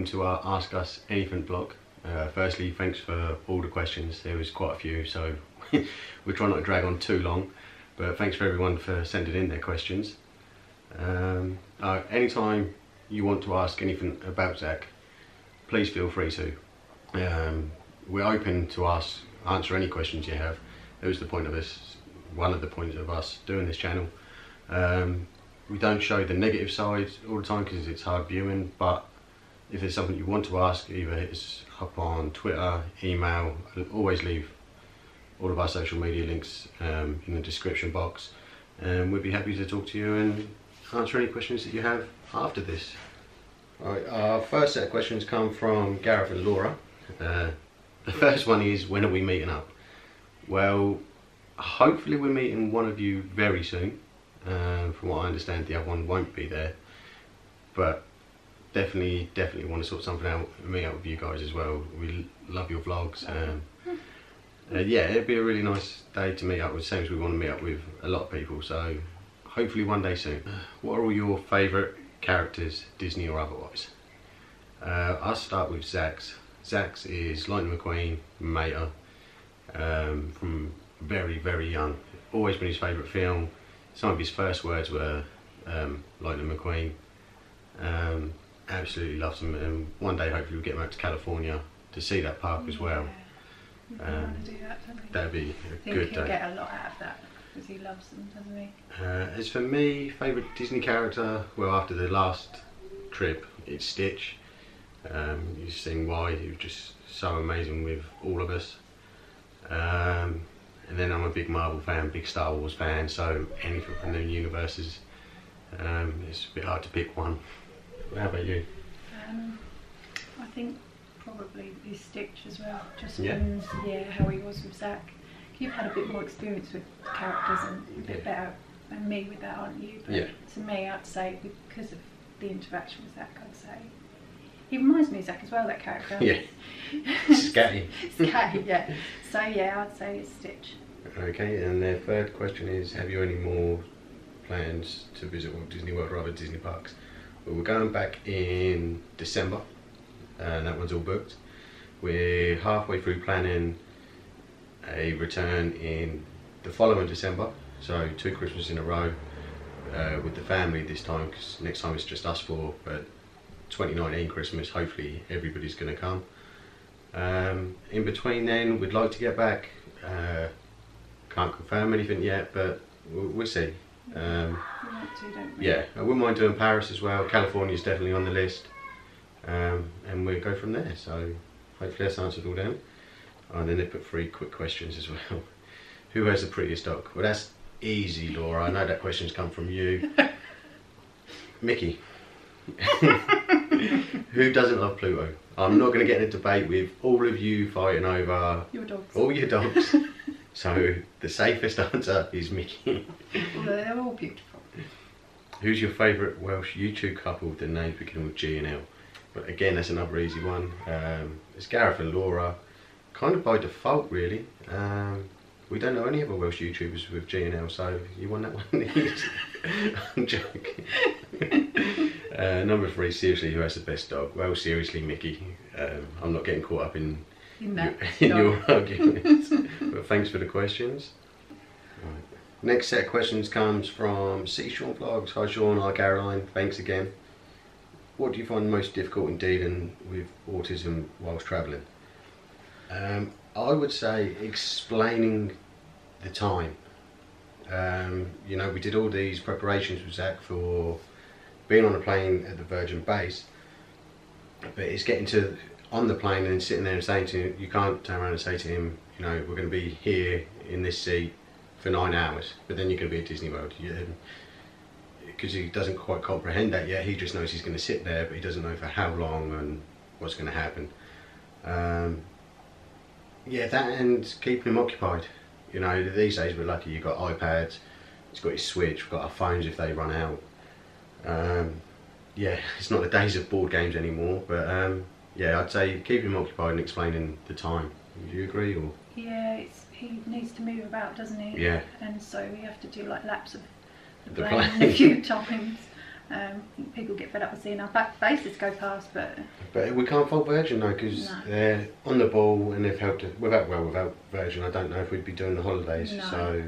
welcome to our Ask Us Anything blog. Firstly, thanks for all the questions. There was quite a few, so we're trying not to drag on too long, but thanks for everyone for sending in their questions. Anytime you want to ask anything about Zach, please feel free to. We're open to answer any questions you have. That was the point of this, one of the points of us doing this channel. We don't show the negative side all the time because it's hard viewing, but if there's something you want to ask, either hit us up on Twitter, email. I'll always leave all of our social media links in the description box, and we'd be happy to talk to you and answer any questions that you have after this. Alright, our first set of questions come from Gareth and Laura. The first one is, when are we meeting up? Well, hopefully we're meeting one of you very soon. From what I understand, the other one won't be there, but definitely want to sort something out and meet up with you guys as well. We love your vlogs. Yeah, it'd be a really nice day to meet up with, same as we want to meet up with a lot of people, so hopefully one day soon. What are all your favourite characters, Disney or otherwise? I'll start with Zach's. Zach's is Lightning McQueen, Mater, from very young. Always been his favourite film. Some of his first words were Lightning McQueen. Absolutely loves him, and one day hopefully we'll get him out to California to see that park as well. We want to do that, don't we? That'd be a good day. He'll get a lot out of that because he loves them, doesn't he? As for me, favourite Disney character, well, after the last trip, it's Stitch. You've seen why, he was just so amazing with all of us. And then I'm a big Marvel fan, big Star Wars fan, so anything from the universes, it's a bit hard to pick one. How about you? I think probably his Stitch as well, just Yeah. How he was with Zach. You've had a bit more experience with characters and a bit better than me with that, aren't you? But to me, I'd say because of the interaction with Zach, I'd say he reminds me of Zach as well, that character. Yeah. Scatty. Scatty, yeah. So yeah, I'd say it's Stitch. Okay, and their third question is, have you any more plans to visit Walt Disney World or other Disney parks? Well, we're going back in December, and that one's all booked. We're halfway through planning a return in the following December, so 2 Christmases in a row with the family this time, because next time it's just us four, but 2019 Christmas, hopefully everybody's going to come. In between then, we'd like to get back. Can't confirm anything yet, but we'll see. We want to, don't we? Yeah, I wouldn't mind doing Paris as well. California's definitely on the list, and we'll go from there. So hopefully that's answered all them. And then they put 3 quick questions as well. Who has the prettiest dog? Well, that's easy, Laura. I know that question's come from you. Mickey. Who doesn't love Pluto? I'm not going to get in a debate with all of you fighting over your dogs. all your dogs. So the safest answer is Mickey. Well, they're all beautiful. Who's your favourite Welsh YouTube couple with the names beginning with G and L? But again, that's another easy one. It's Gareth and Laura, kind of by default really. We don't know any other Welsh YouTubers with G and L, so you won that one. I'm joking. Number 3, seriously, who has the best dog? Well, seriously, Mickey. I'm not getting caught up in your arguments, but thanks for the questions. Right. Next set of questions comes from C. Sean Vlogs. Hi Sean, hi Caroline, thanks again. What do you find most difficult in dealing with autism whilst travelling? I would say explaining the time. You know, we did all these preparations with Zach for being on a plane at the Virgin base, but it's getting to on the plane and sitting there and saying to him, you can't turn around and say to him, you know, we're going to be here in this seat for 9 hours, but then you're going to be at Disney World. Because he doesn't quite comprehend that yet. He just knows he's going to sit there, but he doesn't know for how long and what's going to happen. Yeah, that and keeping him occupied. You know, these days we're lucky. You've got iPads, he's got his Switch, we've got our phones if they run out. Yeah, it's not the days of board games anymore, but yeah, I'd say keep him occupied and explaining the time. Do you agree? Or? Yeah, he needs to move about, doesn't he? Yeah. And so we have to do like laps of the plane plane a few times. I think people get fed up with seeing our back faces go past, but we can't fault Virgin though, because they're on the ball and they've helped it. Without Virgin, I don't know if we'd be doing the holidays. No. So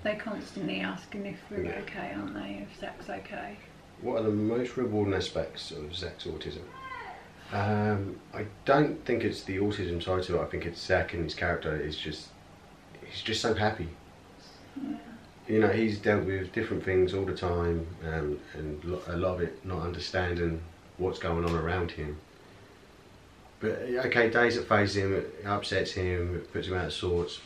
they're constantly asking if we're okay, aren't they? If Zach's okay. What are the most rewarding aspects of Zach's autism? I don't think it's the autism side to it. I think it's Zach and his character. He's just so happy. Yeah. You know, he's dealt with different things all the time, and a lot of it not understanding what's going on around him. But okay, days that phase him, it upsets him, it puts him out of sorts.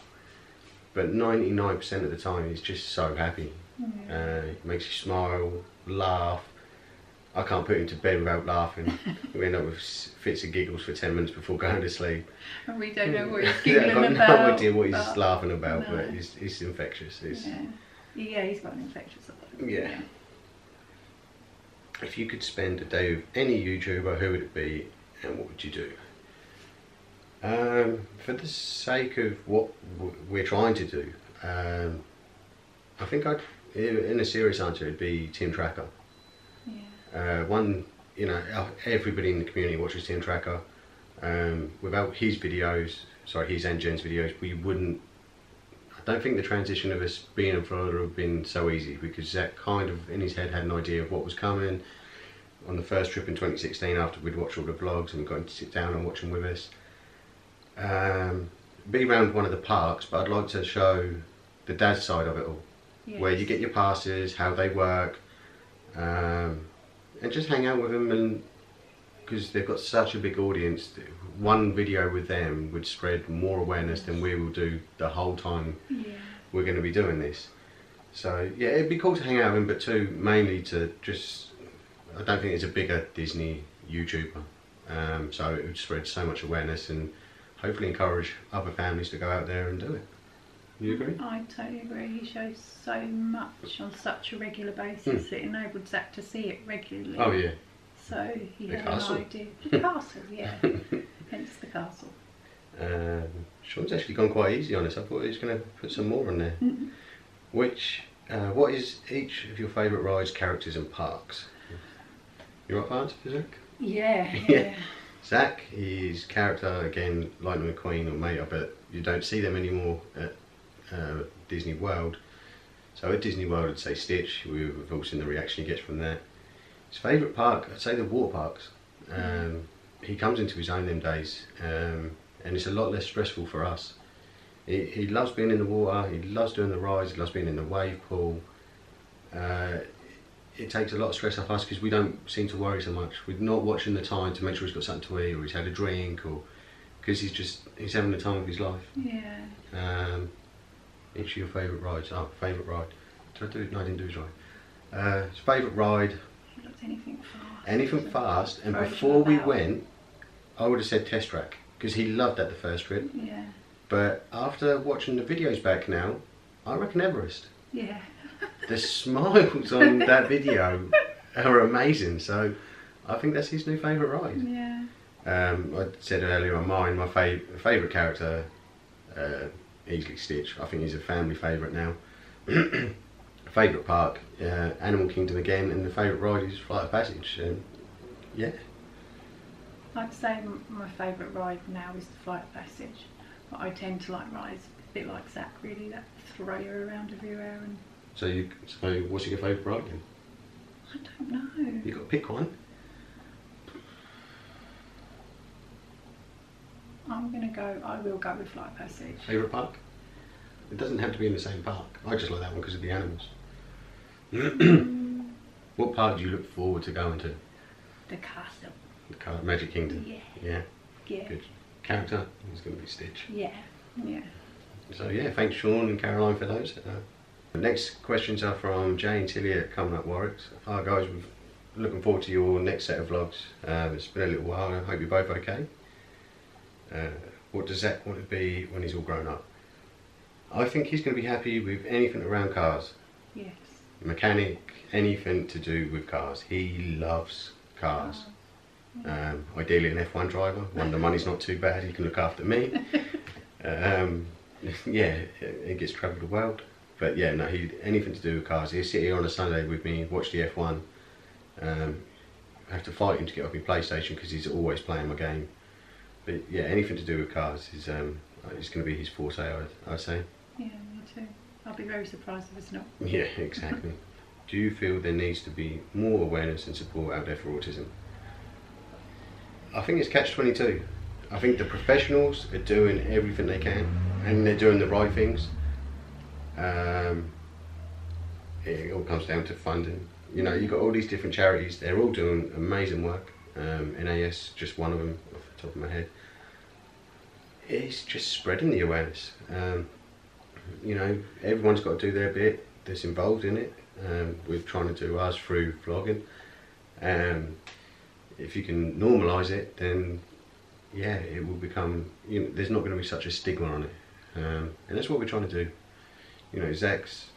But 99% of the time, he's just so happy. He makes you smile, laugh. I can't put him to bed without laughing. We end up with fits of giggles for 10 minutes before going to sleep. And we don't know what he's giggling about. I've got no idea what he's laughing about, but it's infectious. Yeah, he's got an infectious laugh. Yeah. If you could spend a day with any YouTuber, who would it be and what would you do? For the sake of what we're trying to do, I think in a serious answer, it'd be Tim Tracker. Yeah. You know, everybody in the community watches Tim Tracker. Without his videos, his and Jen's videos, we wouldn't. I don't think the transition of us being in Florida would have been so easy, because Zach kind of in his head had an idea of what was coming on the first trip in 2016 after we'd watched all the vlogs and got him to sit down and watch them with us. Be around one of the parks, but I'd like to show the dad side of it all. Yes. Where you get your passes, how they work, and just hang out with them, and because they've got such a big audience, one video with them would spread more awareness than we will do the whole time we're going to be doing this. So yeah, it'd be cool to hang out with him, but two, mainly to just, I don't think there's a bigger Disney YouTuber, so it would spread so much awareness and hopefully encourage other families to go out there and do it. You agree? I totally agree. He shows so much on such a regular basis. It enabled Zach to see it regularly. Oh yeah. So he the had castle. an idea. The castle, yeah. Hence the castle. Sean's actually gone quite easy on us. I thought he was going to put some more in there. What is each of your favourite rides, characters and parks? You right, Vance, for Zach? Yeah. Zach, his character, again, Lightning McQueen or Mater, but you don't see them anymore at Disney World. So at Disney World, I'd say Stitch. We've all seen the reaction he gets from that. His favourite park, I'd say the water parks. He comes into his own them days, and it's a lot less stressful for us. He loves being in the water, he loves doing the rides, he loves being in the wave pool. It takes a lot of stress off us because we don't seem to worry so much. We're not watching the time to make sure he's got something to eat or he's had a drink, or because he's having the time of his life. Yeah. Each of your favourite rides? Oh, favourite ride. Did I do it? No, I didn't do his ride. His favourite ride. Anything fast. Anything fast. And before we went, I would have said Test Track because he loved that the first trip. Yeah. But after watching the videos back now, I reckon Everest. Yeah. The smiles on that video are amazing. So I think that's his new favourite ride. Yeah. I said earlier on mine, my favourite character, easily Stitch. I think he's a family favourite now. Favourite park, Animal Kingdom again, and the favourite ride is Flight of Passage. Yeah. I'd say my favourite ride now is the Flight of Passage, but I tend to like rides a bit like Zach, really, that throw you around everywhere. And So what's your favourite ride then? I don't know. You got to pick one. I will go with Flight of Passage. Favourite park? It doesn't have to be in the same park. I just like that one because of the animals. What park do you look forward to going to? The castle. The Magic Kingdom? Yeah. Good. Character? He's going to be Stitch. Yeah. So yeah, thanks Sean and Caroline for those. The next questions are from Jay and Tilly at Coming Up Warwicks. Hi guys, we're looking forward to your next set of vlogs. It's been a little while, I hope you're both okay. What does Zach want to be when he's all grown up? I think he's going to be happy with anything around cars. Yes. Mechanic, anything to do with cars. He loves cars. Ideally an F1 driver, when the money's not too bad, he can look after me. Yeah, he gets travel the world. But yeah, no, anything to do with cars. He'll sit here on a Sunday with me, watch the F1, I have to fight him to get off my PlayStation because he's always playing my game. But yeah, anything to do with cars is going to be his forte, I'd say. Yeah, me too. I'll be very surprised if it's not. Yeah, exactly. Do you feel there needs to be more awareness and support out there for autism? I think it's catch-22. I think the professionals are doing everything they can and they're doing the right things. It all comes down to funding. You know, you've got all these different charities, they're all doing amazing work. NAS, just one of them off the top of my head. It's just spreading the awareness. You know, everyone's got to do their bit that's involved in it. We're trying to do ours through vlogging. If you can normalise it, then yeah, it will become, you know, there's not going to be such a stigma on it. And that's what we're trying to do. You know, Zach's,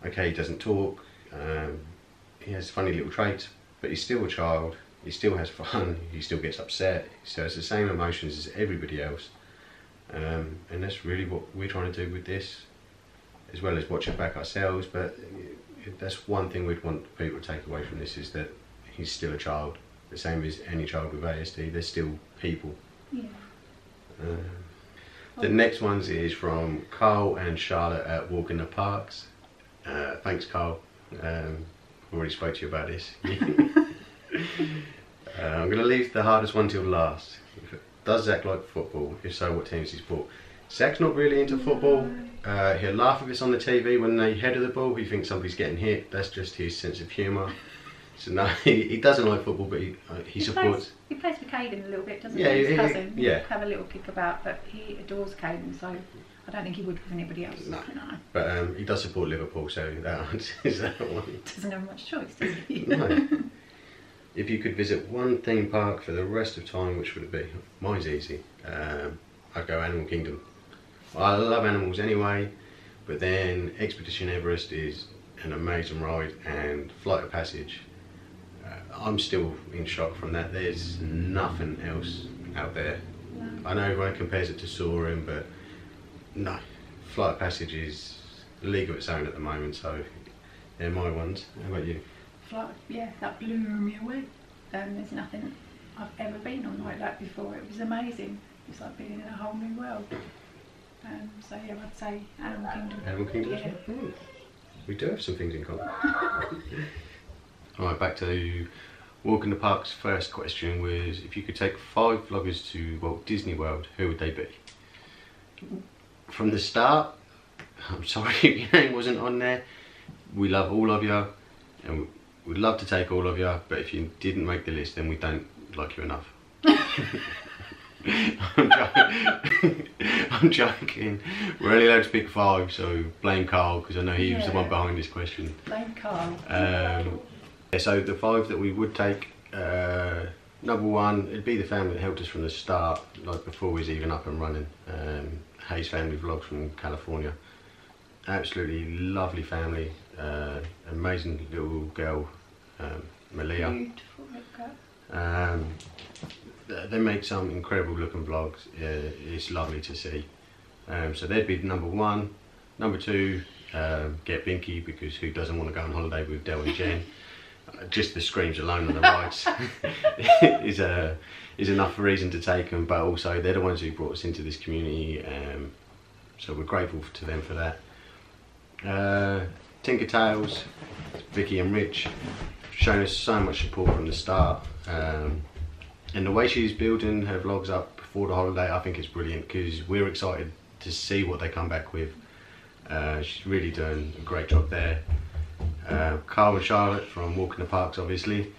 okay, he doesn't talk, he has funny little traits, but he's still a child, he still has fun, he still gets upset, so it's the same emotions as everybody else. And that's really what we're trying to do with this, as well as watch it back ourselves. But that's one thing we'd want people to take away from this, is that he's still a child, the same as any child with ASD, they're still people. Yeah. The next one is from Carl and Charlotte at Walk in the Parks. Thanks, Carl. Already spoke to you about this. I'm going to leave the hardest one till last. Does Zach like football? If so, what teams he support? Zach's not really into football. He'll laugh if it's on the TV when they header the ball. He thinks somebody's getting hit. That's just his sense of humour. So no, he doesn't like football, but he supports. He plays for Caden a little bit, doesn't Yeah, he? His cousin. yeah. Have a little kick about, but he adores Caden, so I don't think he would with anybody else. No. But he does support Liverpool, so that answers that one. Doesn't have much choice, does he? No. If you could visit one theme park for the rest of time, which would it be? Mine's easy. I'd go Animal Kingdom. I love animals anyway, but then Expedition Everest is an amazing ride, and Flight of Passage, I'm still in shock from that. There's nothing else out there. No. I know everyone compares it to Soaring, but no, Flight of Passage is a league of its own at the moment, so they're my ones. How about you? Yeah, that blew me away. There's nothing I've ever been on like that before. It was amazing. It's like being in a whole new world. So yeah, I'd say Animal Kingdom. Animal Kingdom? Yeah. We do have some things in common. Alright, back to Walk in the Park's first question was, if you could take 5 vloggers to Walt Disney World, who would they be? From the start, I'm sorry if your name wasn't on there, we love all of you, and we'd love to take all of you, but if you didn't make the list, then we don't like you enough. I'm joking. We're only allowed to pick 5, so blame Carl, because I know he was the one behind this question. Blame Carl. Yeah, so the 5 that we would take, number 1, it'd be the family that helped us from the start, like before we was even up and running. Hayes Family Vlogs from California. Absolutely lovely family, amazing little girl, Malia. Beautiful little girl. They make some incredible looking vlogs. It's lovely to see. So they'd be number 1. Number 2, get Binky, because who doesn't want to go on holiday with Del and Jen? Just the screams alone on the rides is enough reason to take them, but also they're the ones who brought us into this community, so we're grateful to them for that. Tinker Tales, Vicky and Rich, shown us so much support from the start, and the way she's building her vlogs up before the holiday, I think it's brilliant, because we're excited to see what they come back with. She's really doing a great job there. Carl and Charlotte from Walk in the Parks, obviously.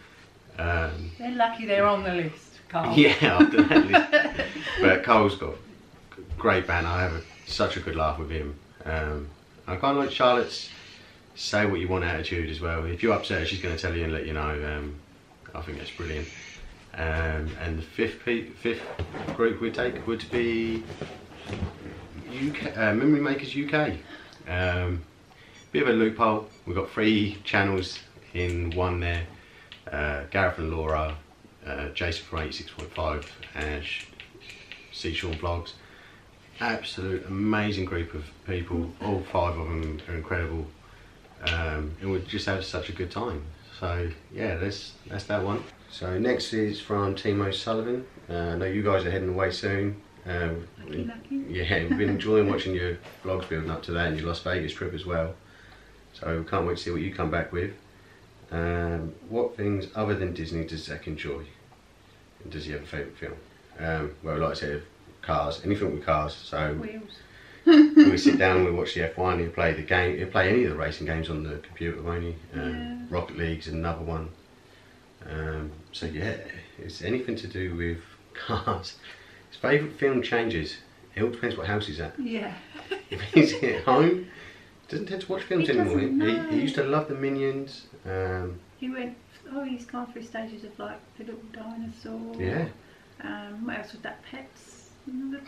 They're lucky they're on the list, Carl. Yeah, after that list. But Carl's got a great banter. I have such a good laugh with him. I kind of like Charlotte's say what you want attitude as well. If you're upset, she's going to tell you and let you know. I think that's brilliant. And the fifth group we take would be UK, Memory Makers UK. Bit of a loophole. We've got 3 channels in one there. Gareth and Laura, Jason from 86.5, and Sean Vlogs. Absolute amazing group of people. All 5 of them are incredible, and we just have such a good time. So yeah, that's that one. So next is from Timo Sullivan. I know you guys are heading away soon. Lucky. Yeah, we've been enjoying watching your vlogs building up to that and your Las Vegas trip as well. So we can't wait to see what you come back with. What things other than Disney does Zach enjoy? And does he have a favourite film? Well, like I said, cars, anything with cars. So Wheels. when we sit down, we watch the F1, he'll play the game, he'll play any of the racing games on the computer, won't he? Yeah. Rocket League's another one. So yeah, it's anything to do with cars. His favourite film changes. It all depends what house he's at. Yeah. If he's at home, doesn't tend to watch films He anymore. doesn't, no. He used to love the Minions. He's gone through stages of like the little dinosaur. Yeah. What else was that? Pets. Remember?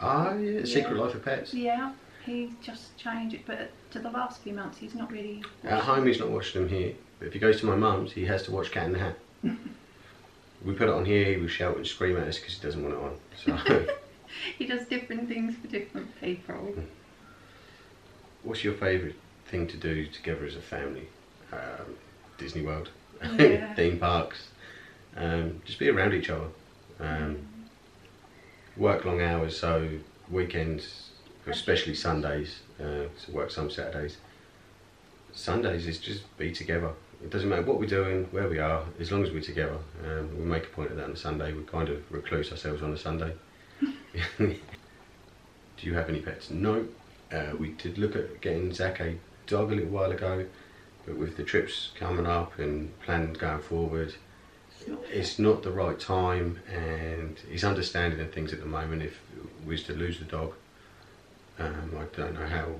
Yeah, Secret Life of Pets. Yeah. He's just changed it, but to the last few months he's not really. At home he's not watching them here, but if he goes to my mum's, he has to watch Cat in the Hat. We put it on here, he will shout and scream at us because he doesn't want it on. So. He does different things for different people. What's your favourite thing to do together as a family? Disney World, Yeah. theme parks, just be around each other. Work long hours, so weekends, especially Sundays, so work some Saturdays. Sundays is just be together. It doesn't matter what we're doing, where we are, as long as we're together. We make a point of that on a Sunday. We kind of recluse ourselves on a Sunday. Do you have any pets? No. We did look at getting Zach a dog a little while ago, but with the trips coming up and plans going forward, it's not the right time, and he's understanding of things at the moment. If we was to lose the dog, I don't know how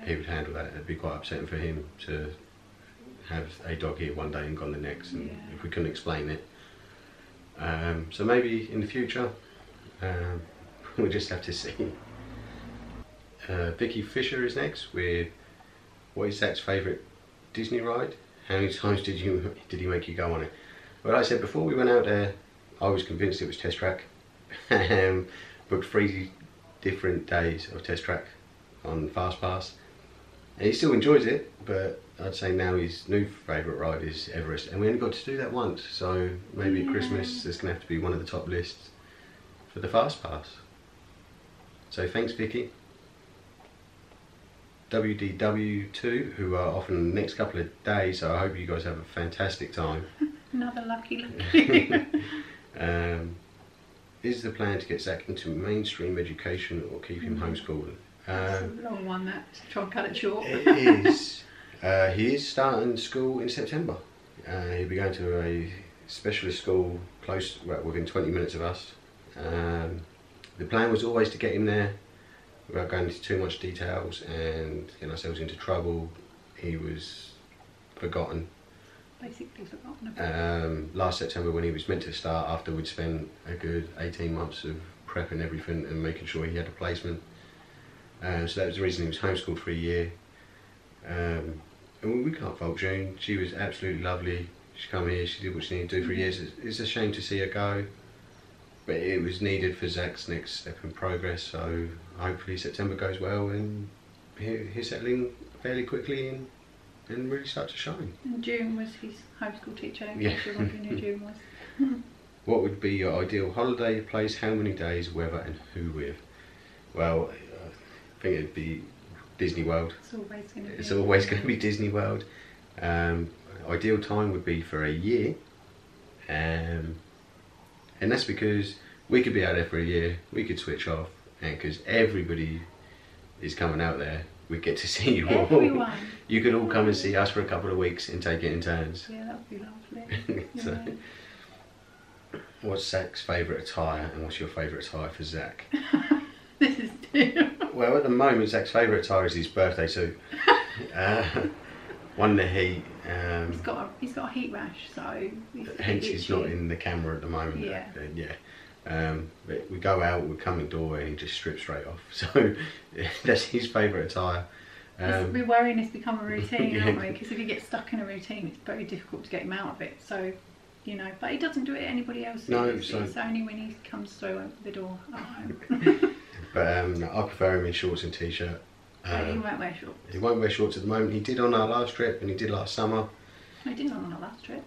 he would handle that. It'd be quite upsetting for him to have a dog here one day and gone the next, and if we couldn't explain it. So maybe in the future, we'll just have to see. Vicky Fisher is next with what is Zach's favourite Disney ride? How many times did he make you go on it? Well, like I said, before we went out there, I was convinced it was Test Track. Booked 3 different days of Test Track on Fast Pass. And he still enjoys it, but I'd say now his new favourite ride is Everest. And we only got to do that once, so maybe at Christmas there's going to have to be one of the top lists for the Fast Pass. So thanks, Vicky. WDW2, who are off in the next couple of days, so I hope you guys have a fantastic time. Another lucky. Is the plan to get Zach into mainstream education or keep him homeschooling? That's a long one, that. Try and cut it short. It is. He is starting school in September. He'll be going to a specialist school within 20 minutes of us. The plan was always to get him there without going into too much details and getting ourselves into trouble. He was forgotten. Basically forgotten. Last September, when he was meant to start, after we'd spent a good 18 months of prepping everything and making sure he had a placement. So that was the reason he was homeschooled for a year. And we can't fault June. She was absolutely lovely. She came here, she did what she needed to do for years. It's a shame to see her go, but it was needed for Zach's next step in progress. So hopefully September goes well and he's settling fairly quickly and really start to shine. And June was his homeschool teacher. Yeah. If you're wondering who June was. What would be your ideal holiday place? How many days, whether, and who with? Well, I think it'd be Disney World. It's always going to be. It's always going to be Disney World. Ideal time would be for a year, and that's because we could be out there for a year. We could switch off, and because everybody is coming out there, we get to see you all. Everyone. You could all come and see us for a couple of weeks and take it in turns. Yeah, that would be lovely. So, what's Zach's favourite attire, and what's your favourite attire for Zach? This is terrible. Well, at the moment, Zach's favourite attire is his birthday suit. One in the heat. He's got a heat rash, so Hence, he's not in the camera at the moment. Yeah. But we go out, we come indoor, and he just strips straight off. So that's his favourite attire. We're worrying it's become a routine, aren't we? Because if you get stuck in a routine, it's very difficult to get him out of it. So, but he doesn't do it anybody else. No, it's only when he comes through the door at home. But I prefer him in shorts and t-shirt. He won't wear shorts. He won't wear shorts at the moment. He did on our last trip, and he did last summer. No, he didn't on our last trip.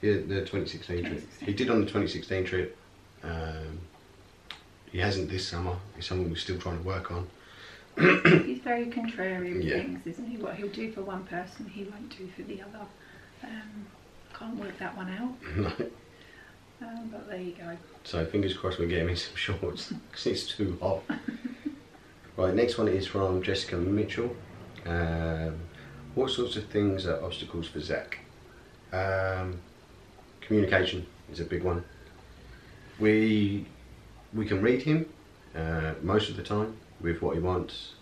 Yeah, the 2016 trip. He did on the 2016 trip. He hasn't this summer. It's something we're still trying to work on. He's very contrary with things, isn't he? What he'll do for one person, he won't do for the other. Can't work that one out. No. But there you go. So fingers crossed we get him in some shorts because it's too hot. Right, next one is from Jessica Mitchell. What sorts of things are obstacles for Zach? Communication is a big one. We can read him most of the time with what he wants,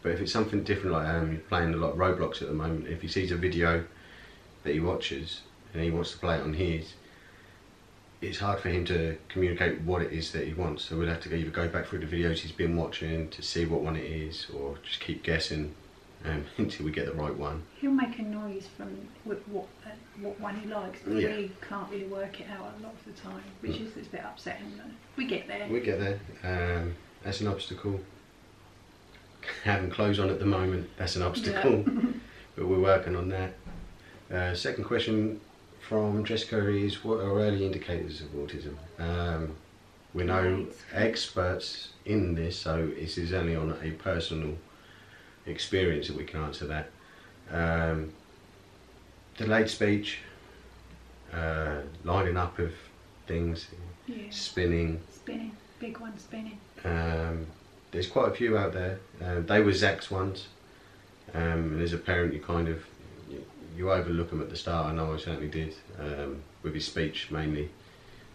but if it's something different, like he's playing a lot of Roblox at the moment, if he sees a video that he watches and he wants to play it on his, it's hard for him to communicate what it is that he wants, so we'll have to either go back through the videos he's been watching to see what one it is, or just keep guessing until we get the right one. He'll make a noise from what one he likes, but we can't really work it out a lot of the time, which is a bit upsetting, but we get there. We get there. That's an obstacle. Having clothes on at the moment, that's an obstacle, but we're working on that. Second question from Jessica is, what are early indicators of autism? We're no experts in this, so this is only on a personal experience that we can answer that. Delayed speech, lining up of things, spinning, big one, spinning. There's quite a few out there. They were Zach's ones, and as a parent you overlook them at the start. I know I certainly did, with his speech mainly.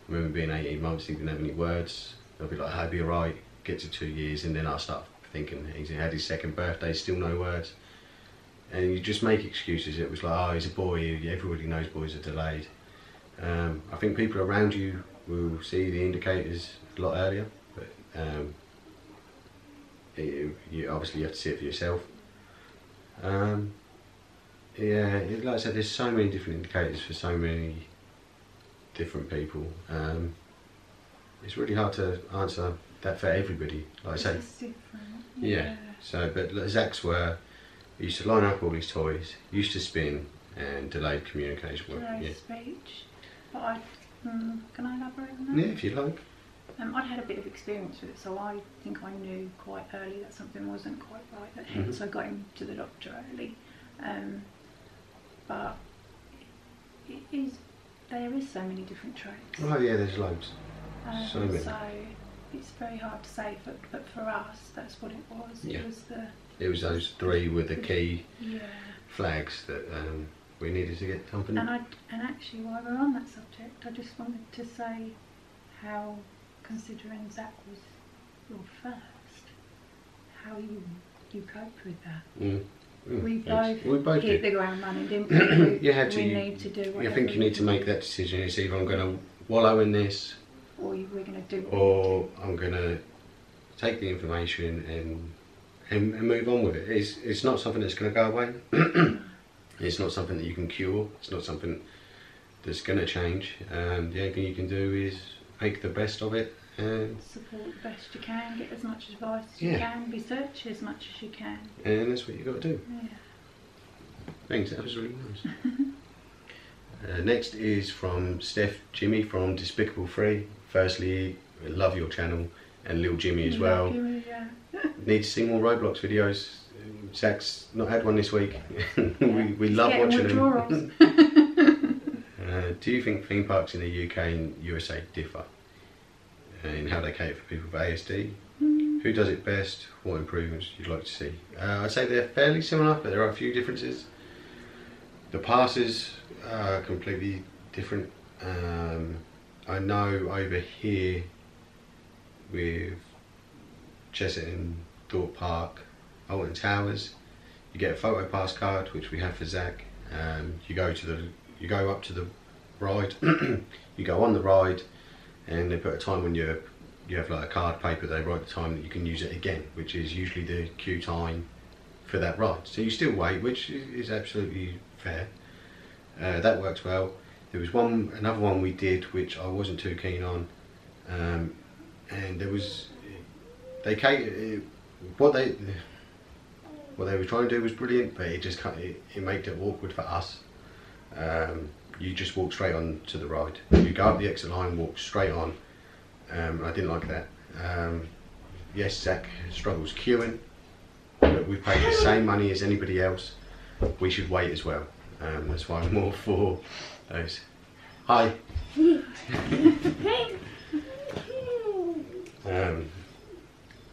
I remember being 18 months, he didn't have any words. I'll be like, I'll be alright, get to 2 years, and then I start thinking he's had his second birthday, still no words. And you just make excuses. It was like, oh, he's a boy, everybody knows boys are delayed. I think people around you will see the indicators a lot earlier, but you obviously have to see it for yourself. Yeah, like I said, there's so many different indicators for so many different people. It's really hard to answer that for everybody. Like I said, it's different. Yeah. So, but Zach's were, he used to line up all his toys, used to spin, and delayed communication. Delayed speech. But can I elaborate on that? Yeah, if you like. I'd had a bit of experience with it, so I think I knew quite early that something wasn't quite right. Hence, I got him to the doctor early. But there is so many different traits. Oh yeah, there's loads. So many. So it's very hard to say, but for us, that's what it was. Yeah. It was those three were the key flags that we needed to get company. And actually, while we're on that subject, I just wanted to say how, considering Zach was your first, how you coped with that. We both hit the ground running, didn't we? You had to. We need to do whatever. I think you need to make that decision. It's either I'm going to wallow in this, or we're going to do. Or I'm going to take the information and move on with it. It's not something that's going to go away. It's not something that you can cure. It's not something that's going to change. The only thing you can do is make the best of it. And support the best you can, get as much advice as you can, research as much as you can. And that's what you've got to do. Yeah. Thanks, that was really nice. Next is from Steph Jimmy from Despicable 3. Firstly, I love your channel, and Lil Jimmy as well. Jimmy, yeah. Need to see more Roblox videos. Zach's not had one this week. we love watching them. Do you think theme parks in the UK and USA differ in how they cater for people with ASD? Who does it best? What improvements you'd like to see? I'd say they're fairly similar, but there are a few differences. The passes are completely different. I know over here with Cheshunt and Thorpe Park, Alton Towers, you get a photo pass card, which we have for Zach. You go up to the ride, you go on the ride, and they put a time when you have like a card paper, they write the time that you can use it again, which is usually the queue time for that ride. So you still wait, which is absolutely fair. That works well. There was another one we did which I wasn't too keen on, and there was what they were trying to do was brilliant, but it just it made it awkward for us. you just walk straight on to the ride. You go up the exit line, walk straight on. I didn't like that. Yes, Zach struggles queuing, but we pay the same money as anybody else. We should wait as well. That's why I'm more for those. Hi.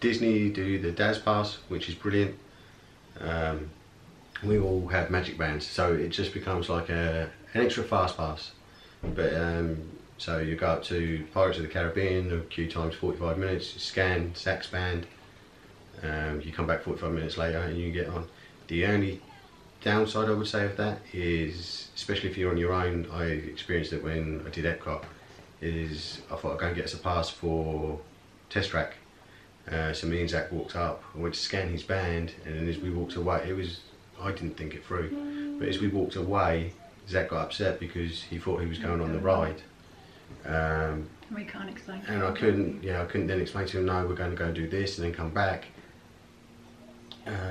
Disney do the DAS pass, which is brilliant. We all have magic bands, so it just becomes like an extra fast pass. But so you go up to Pirates of the Caribbean, the queue time's 45 minutes, you scan Zach's band, you come back 45 minutes later and you get on. The only downside I would say of that is, especially if you're on your own, I experienced it when I did Epcot, is I thought I'd go and get us a pass for Test Track. So me and Zach walked up, I went to scan his band, and then as we walked away, I didn't think it through, but as we walked away, Zach got upset because he thought he was going on the ride. We can't explain. And I couldn't then explain to him, no, we're going to go and do this and then come back.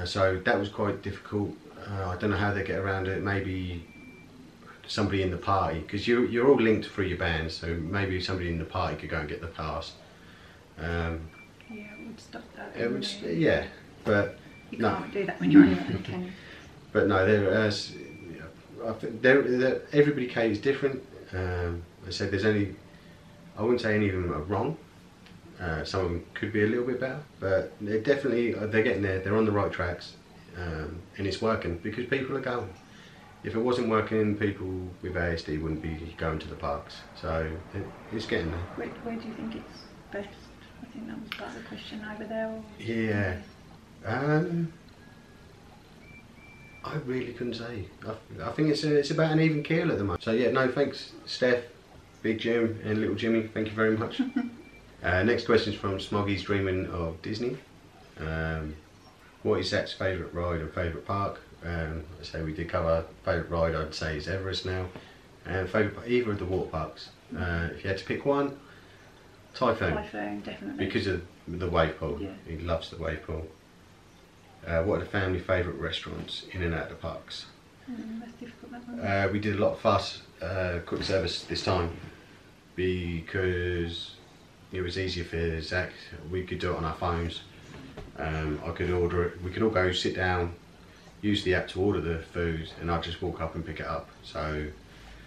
So that was quite difficult. I don't know how they get around it. Maybe somebody in the party, because you're all linked through your band, so maybe somebody in the party could go and get the pass. Yeah, it would stop that. It would, yeah, but you can't do that when you're on your own, can you? But no, I think everybody K is different. I said I wouldn't say any of them are wrong. Some of them could be a little bit better, but they're getting there. They're on the right tracks, and it's working because people are going. If it wasn't working, people with ASD wouldn't be going to the parks. So it's getting there. Where do you think it's best? I think that was part of the question over there. Or... Yeah. I really couldn't say. I think it's about an even keel at the moment. So yeah, no thanks Steph, Big Jim and Little Jimmy, thank you very much. Next question is from Smoggy's Dreaming of Disney. What is Zach's favourite ride and favourite park? I say we did cover favourite ride, I'd say is Everest now. And favourite either of the water parks. If you had to pick one, Typhoon. Typhoon, definitely. Because of the wave pool. Yeah. He loves the wave pool. What are the family favourite restaurants in and out of the parks? That's difficult, that one. We did a lot of fast quick service this time because it was easier for Zach. We could do it on our phones. I could order it. We could all go sit down, use the app to order the food, and I'd just walk up and pick it up. So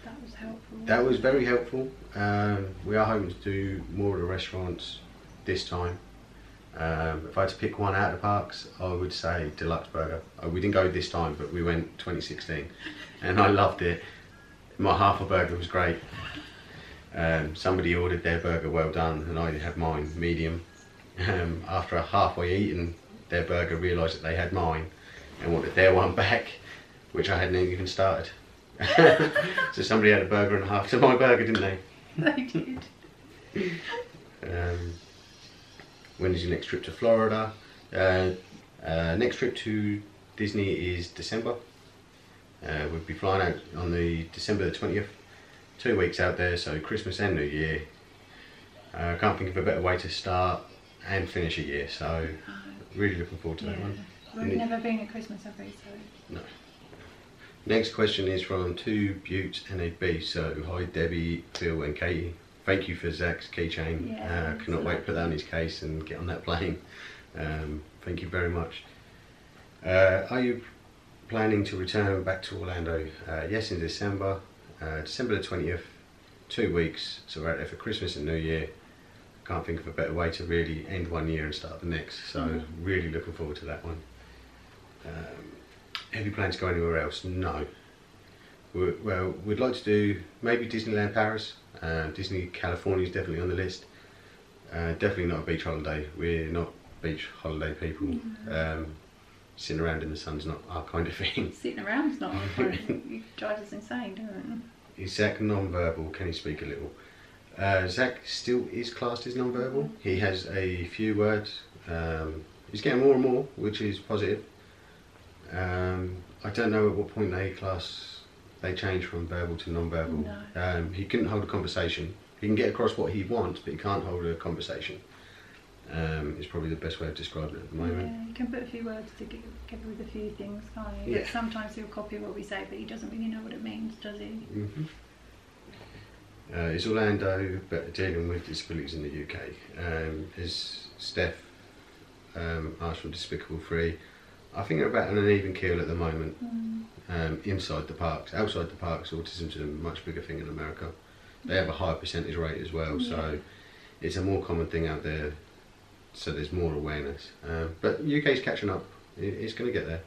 that was helpful. That was very helpful. We are hoping to do more of the restaurants this time. If I had to pick one out of the parks, I would say Deluxe Burger. We didn't go this time, but we went 2016 and I loved it. My half a burger was great. Somebody ordered their burger well done and I had mine medium. After a halfway eaten their burger, realised that they had mine and wanted their one back, which I hadn't even started. So somebody had a burger and a half to my burger, didn't they? They did. When is your next trip to Florida? Next trip to Disney is December. We'll be flying out on the December the 20th. 2 weeks out there, so Christmas and New Year. I can't think of a better way to start and finish a year, so really looking forward to that one. We've never been at Christmas, have we? So. No. Next question is from 2 Buttes and a B. So hi Debbie, Phil and Katie. Thank you for Zach's keychain. Yeah, cannot wait to put that on his case and get on that plane. Thank you very much. Are you planning to return back to Orlando? Yes, in December. December the 20th, 2 weeks. So we're out there for Christmas and New Year. Can't think of a better way to really end one year and start the next. So really looking forward to that one. Have you planned to go anywhere else? No. Well, we'd like to do maybe Disneyland Paris. Disney California is definitely on the list. Definitely not a beach holiday. We're not beach holiday people. Sitting around in the sun's not our kind of thing. Sitting around's not our kind of thing. It drives us insane, doesn't it? Is Zach non-verbal? Can he speak a little? Zach still is classed as non-verbal. He has a few words. He's getting more and more, which is positive. I don't know at what point they change from verbal to non-verbal. No. He couldn't hold a conversation. He can get across what he wants, but he can't hold a conversation. Is probably the best way of describing it at the moment. Yeah, you can put a few words together with a few things, can't you? Yeah. But sometimes he'll copy what we say, but he doesn't really know what it means, does he? It's Orlando, but dealing with disabilities in the UK. Is Steph asked for Despicable 3. I think they're about on an even keel at the moment. Inside the parks. Outside the parks, autism's a much bigger thing in America. They have a higher percentage rate as well, so it's a more common thing out there, so there's more awareness. But UK's catching up. It's going to get there.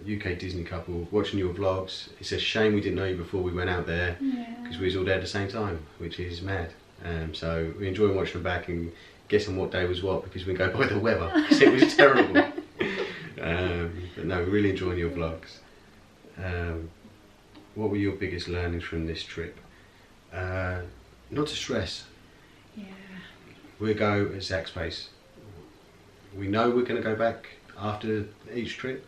UK Disney couple, watching your vlogs. It's a shame we didn't know you before we went out there, because we was all there at the same time, which is mad. So we enjoy watching them back and guessing what day was what, because we go by the weather, because it was terrible. But no, really enjoying your vlogs. What were your biggest learnings from this trip? Not to stress. Yeah. We'll go at Zach's pace. We know we're going to go back after each trip.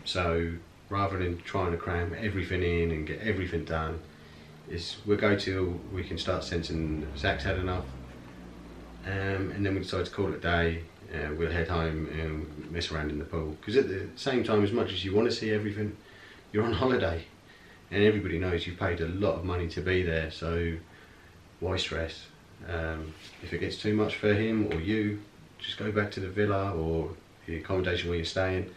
So rather than trying to cram everything in and get everything done, we'll go till we can start sensing Zach's had enough, and then we decide to call it a day. We'll head home and mess around in the pool, because at the same time, as much as you want to see everything, you're on holiday and everybody knows you've paid a lot of money to be there, so why stress? If it gets too much for him or you, just go back to the villa or the accommodation where you're staying,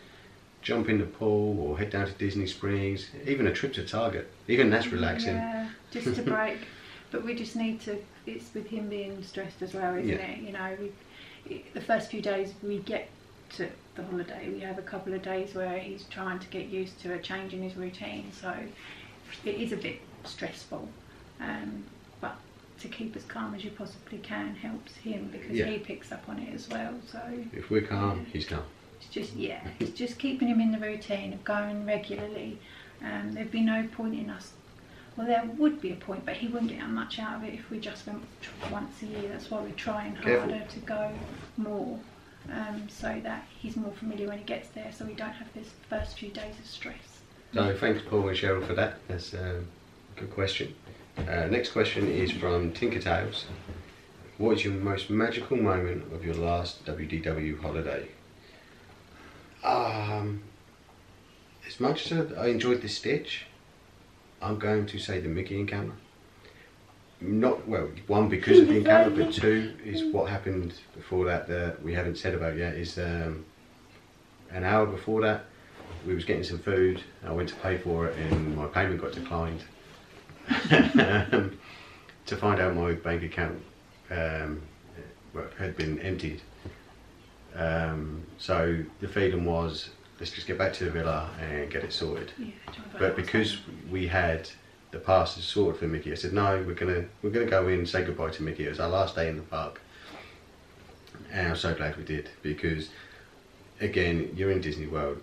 jump in the pool or head down to Disney Springs, even a trip to Target, even that's relaxing. Yeah, just to break. But we just need to, it's with him being stressed as well, isn't it? You know, the first few days we get to the holiday, we have a couple of days where he's trying to get used to a change in his routine, so it is a bit stressful. But to keep as calm as you possibly can helps him, because he picks up on it as well. So if we're calm, he's calm. It's just it's just keeping him in the routine of going regularly. There'd be no point in us. Well, there would be a point, but he wouldn't get much out of it if we just went once a year. That's why we're trying harder to go more, so that he's more familiar when he gets there, so we don't have this first few days of stress. So thanks Paul and Cheryl for that. That's a good question. Next question is from Tinker Tales. What is your most magical moment of your last WDW holiday? As much as I enjoyed the Stitch, I'm going to say the Mickey encounter. Not, well, one, because of the encounter, but two is what happened before that we haven't said about yet. Is an hour before that, we was getting some food. I went to pay for it and my payment got declined. To find out my bank account had been emptied. So the feeling was, let's just get back to the villa and get it sorted. But because we had the passes sorted for Mickey, I said no, we're gonna go in and say goodbye to Mickey. It was our last day in the park, and I'm so glad we did, because again, you're in Disney World,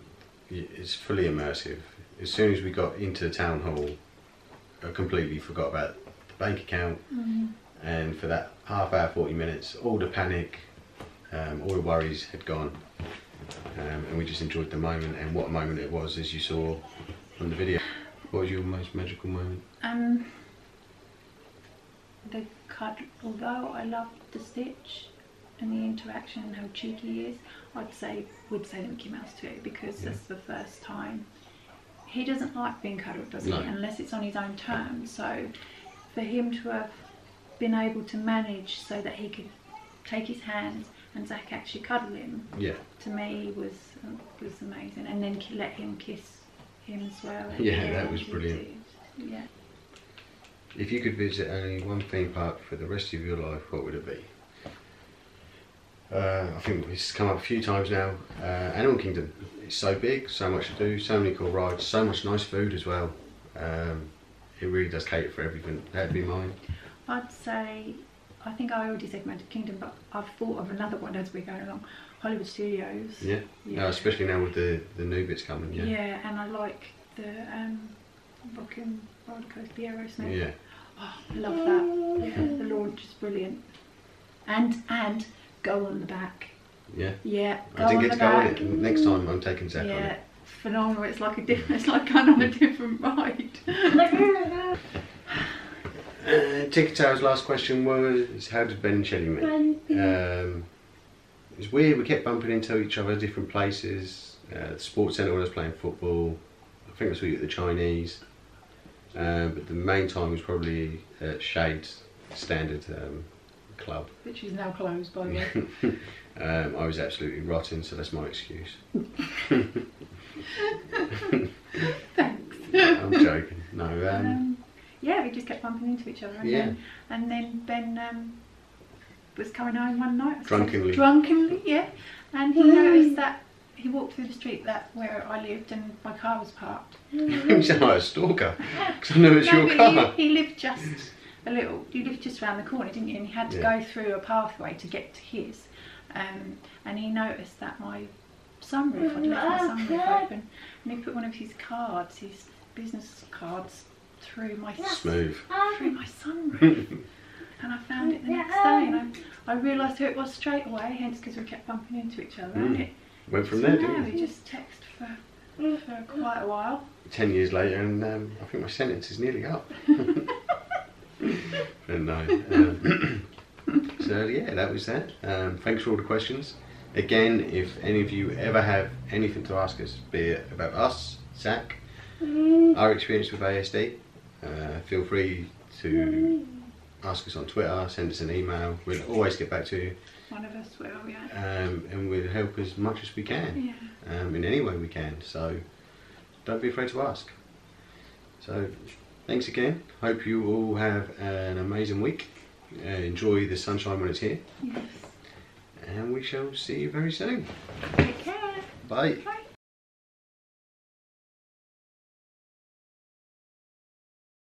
it's fully immersive. As soon as we got into the town hall, I completely forgot about the bank account, and for that half hour, 40 minutes, all the panic, all the worries had gone, and we just enjoyed the moment. And what a moment it was, as you saw from the video. What was your most magical moment? Although I loved the Stitch and the interaction and how cheeky he is, would say the Mickey Mouse too, because that's the first time. He doesn't like being cuddled, does he? Unless it's on his own terms. So for him to have been able to manage so that he could take his hands and Zach actually cuddle him, to me was amazing. And then let him kiss him as well. That was brilliant. Yeah. If you could visit only one theme park for the rest of your life, what would it be? I think it's come up a few times now. Animal Kingdom. It's so big, so much to do, so many cool rides, so much nice food as well. It really does cater for everything. That'd be mine. I'd say, I think I already said Magic Kingdom, but I've thought of another one as we're going along. Hollywood Studios. Yeah. No, especially now with the new bits coming. Yeah, and I like the Rockin' Roller Coaster, the Aerosmith. Yeah. Oh, I love that. Yeah, the launch is brilliant. And go on the back. Yeah. Yeah. I didn't get to go on it. Next time I'm taking Zach on it. Yeah, phenomenal. It's like it's like going on a different ride. Tinker Tail's last question was, how did Ben and Shelley meet? It was weird, we kept bumping into each other at different places. The sports centre when I was playing football. I think it was at the Chinese. but the main time was probably at Shades Standard Club. Which is now closed, by the way. I was absolutely rotten, so that's my excuse. Thanks. I'm joking. No. Yeah, we just kept bumping into each other, and then Ben was coming home one night. Drunkenly, yeah. And he noticed that he walked through the street where I lived, and my car was parked. You sound like a stalker, because I know it's your car. He lived just you lived just around the corner, didn't you? And he had to go through a pathway to get to his. And he noticed that my sunroof, I'd left my sunroof open, and he put one of his cards, his business cards, through my sunroof. And I found it the next day, and I realised who it was straight away, hence because we kept bumping into each other. And it went from there, didn't it? We just texted for quite a while. 10 years later, and I think my sentence is nearly up. But no. So yeah, that was that. Thanks for all the questions. Again, if any of you ever have anything to ask us, be it about us, Zach, our experience with ASD, feel free to ask us on Twitter, send us an email. We'll always get back to you. One of us will, yeah. And we'll help as much as we can, in any way we can. So don't be afraid to ask. So thanks again. Hope you all have an amazing week. Enjoy the sunshine when it's here. Yes. And we shall see you very soon. Take care. Bye. Bye.